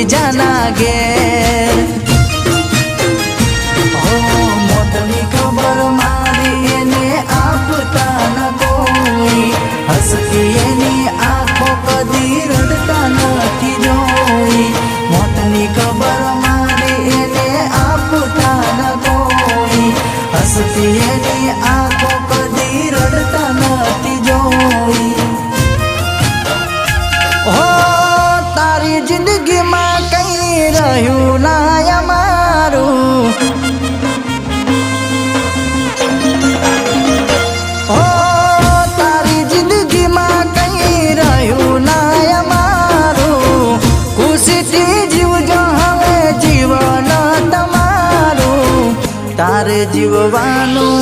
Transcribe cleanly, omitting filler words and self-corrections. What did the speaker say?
બીજાના ઘેર મોતની ખબર મારી એને આપતા ન કોઈ હસતી એની આંખો કદી રડતા નથી જોઈ મોતની ખબર મારી એને આપતા ન કોઈ હસતી એની આંખો